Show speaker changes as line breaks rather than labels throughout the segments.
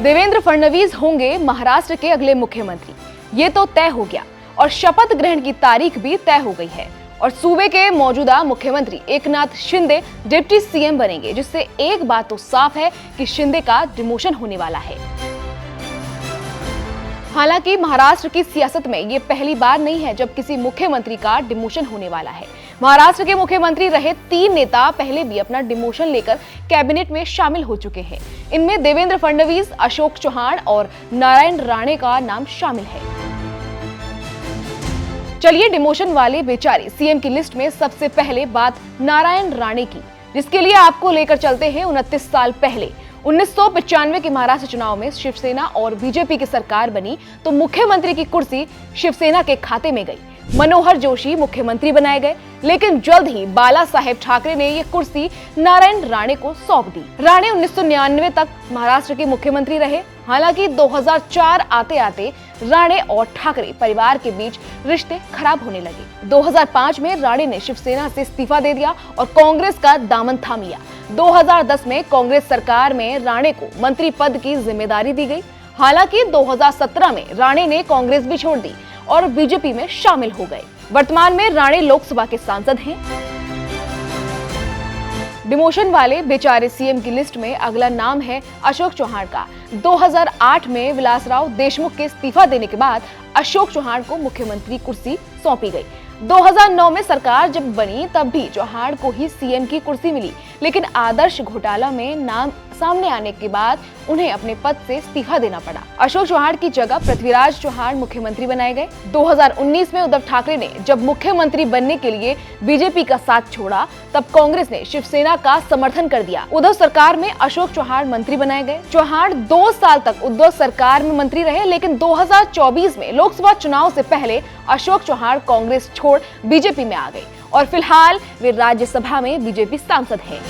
देवेंद्र फडणवीस होंगे महाराष्ट्र के अगले मुख्यमंत्री, ये तो तय हो गया और शपथ ग्रहण की तारीख भी तय हो गई है। और सूबे के मौजूदा मुख्यमंत्री एकनाथ शिंदे डिप्टी सीएम बनेंगे, जिससे एक बात तो साफ है कि शिंदे का डिमोशन होने वाला है। हालांकि महाराष्ट्र की सियासत में ये पहली बार नहीं है जब किसी मुख्यमंत्री का डिमोशन होने वाला है। महाराष्ट्र के मुख्यमंत्री रहे 3 नेता पहले भी अपना डिमोशन लेकर कैबिनेट में शामिल हो चुके हैं। इनमें देवेंद्र फडणवीस, अशोक चौहान और नारायण राणे का नाम शामिल है। चलिए डिमोशन वाले बेचारे सीएम की लिस्ट में सबसे पहले बात नारायण राणे की, जिसके लिए आपको लेकर चलते हैं 29 साल पहले। 1995 के महाराष्ट्र चुनाव में शिवसेना और बीजेपी की सरकार बनी तो मुख्यमंत्री की कुर्सी शिवसेना के खाते में गई। मनोहर जोशी मुख्यमंत्री बनाए गए, लेकिन जल्द ही बाला साहेब ठाकरे ने ये कुर्सी नारायण राणे को सौंप दी। राणे 1999 तक महाराष्ट्र के मुख्यमंत्री रहे। हालांकि 2004 आते आते राणे और ठाकरे परिवार के बीच रिश्ते खराब होने लगे। 2005 में राणे ने शिवसेना से इस्तीफा दे दिया और कांग्रेस का दामन थाम लिया। 2010 में कांग्रेस सरकार में राणे को मंत्री पद की जिम्मेदारी दी गई। हालांकि 2017 में राणे ने कांग्रेस भी छोड़ दी और बीजेपी में शामिल हो गए। वर्तमान में राणे लोकसभा के सांसद हैं। डिमोशन वाले बेचारे सीएम की लिस्ट में अगला नाम है अशोक चौहान का। 2008 में विलासराव देशमुख के इस्तीफा देने के बाद अशोक चौहान को मुख्यमंत्री कुर्सी सौंपी गई। 2009 में सरकार जब बनी तब भी चौहान को ही सीएम की कुर्सी मिली, लेकिन आदर्श घोटाला में नाम सामने आने के बाद उन्हें अपने पद से इस्तीफा देना पड़ा। अशोक चौहान की जगह पृथ्वीराज चौहान मुख्यमंत्री बनाए गए। 2019 में उद्धव ठाकरे ने जब मुख्यमंत्री बनने के लिए बीजेपी का साथ छोड़ा, तब कांग्रेस ने शिवसेना का समर्थन कर दिया। उद्धव सरकार में अशोक चौहान मंत्री बनाए गए। चौहान 2 साल तक उद्धव सरकार में मंत्री रहे, लेकिन 2024 में लोकसभा चुनाव से पहले अशोक चौहान कांग्रेस छोड़ बीजेपी में आ गए और फिलहाल वे राज्यसभा में बीजेपी सांसद हैं।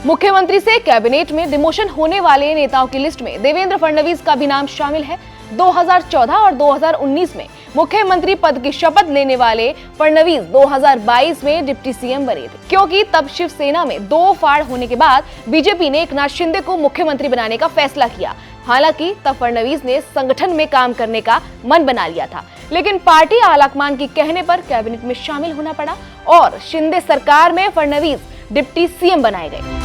मुख्यमंत्री से कैबिनेट में डिमोशन होने वाले नेताओं की लिस्ट में देवेंद्र फडणवीस का भी नाम शामिल है। 2014 और 2019 में मुख्यमंत्री पद की शपथ लेने वाले फडणवीस 2022 में डिप्टी सीएम बने थे, क्योंकि तब शिवसेना में 2 फाड़ होने के बाद बीजेपी ने एकनाथ शिंदे को मुख्यमंत्री बनाने का फैसला किया। हालांकि तब फडणवीस ने संगठन में काम करने का मन बना लिया था, लेकिन पार्टी आलाकमान की कहने पर कैबिनेट में शामिल होना पड़ा और शिंदे सरकार में फडणवीस डिप्टी सीएम बनाए गए।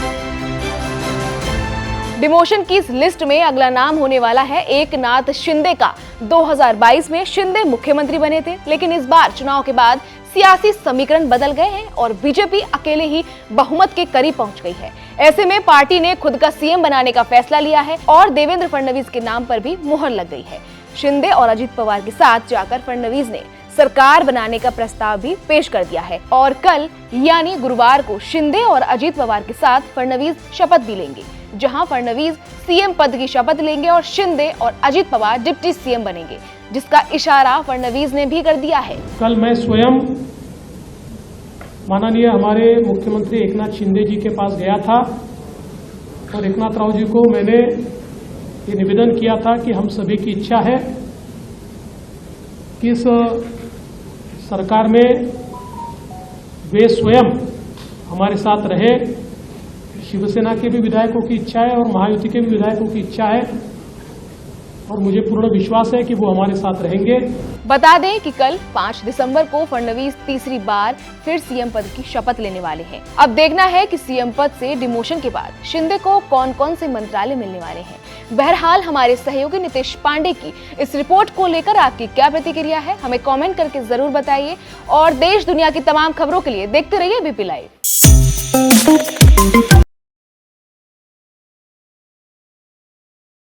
डिमोशन की इस लिस्ट में अगला नाम होने वाला है एकनाथ शिंदे का। 2022 में शिंदे मुख्यमंत्री बने थे, लेकिन इस बार चुनाव के बाद सियासी समीकरण बदल गए हैं और बीजेपी अकेले ही बहुमत के करीब पहुंच गई है। ऐसे में पार्टी ने खुद का सीएम बनाने का फैसला लिया है और देवेंद्र फडणवीस के नाम पर भी मुहर लग गई है। शिंदे और अजित पवार के साथ जाकर फडणवीस ने सरकार बनाने का प्रस्ताव भी पेश कर दिया है और कल यानी गुरुवार को शिंदे और अजित पवार के साथ फडणवीस शपथ भी लेंगे, जहां फडणवीस सीएम पद की शपथ लेंगे और शिंदे और अजित पवार डिप्टी सीएम बनेंगे, जिसका इशारा फडणवीस ने भी कर दिया है।
कल मैं स्वयं माननीय हमारे मुख्यमंत्री एकनाथ शिंदे जी के पास गया था और एकनाथ राव जी को मैंने ये निवेदन किया था कि हम सभी की इच्छा है कि इस सरकार में वे स्वयं हमारे साथ रहे। शिवसेना के भी विधायकों की इच्छा है और महायुति के भी विधायकों की इच्छा है और मुझे पूर्ण विश्वास है कि वो हमारे साथ रहेंगे।
बता दें कि कल 5 दिसंबर को फडणवीस तीसरी बार फिर सीएम पद की शपथ लेने वाले हैं। अब देखना है कि सीएम पद से डिमोशन के बाद शिंदे को कौन कौन से मंत्रालय मिलने वाले हैं। बहरहाल हमारे सहयोगी नितेश पांडे की इस रिपोर्ट को लेकर आपकी क्या प्रतिक्रिया है, हमें कमेंट करके जरूर बताइए और देश दुनिया की तमाम खबरों के लिए देखते रहिए एबीपी लाइव।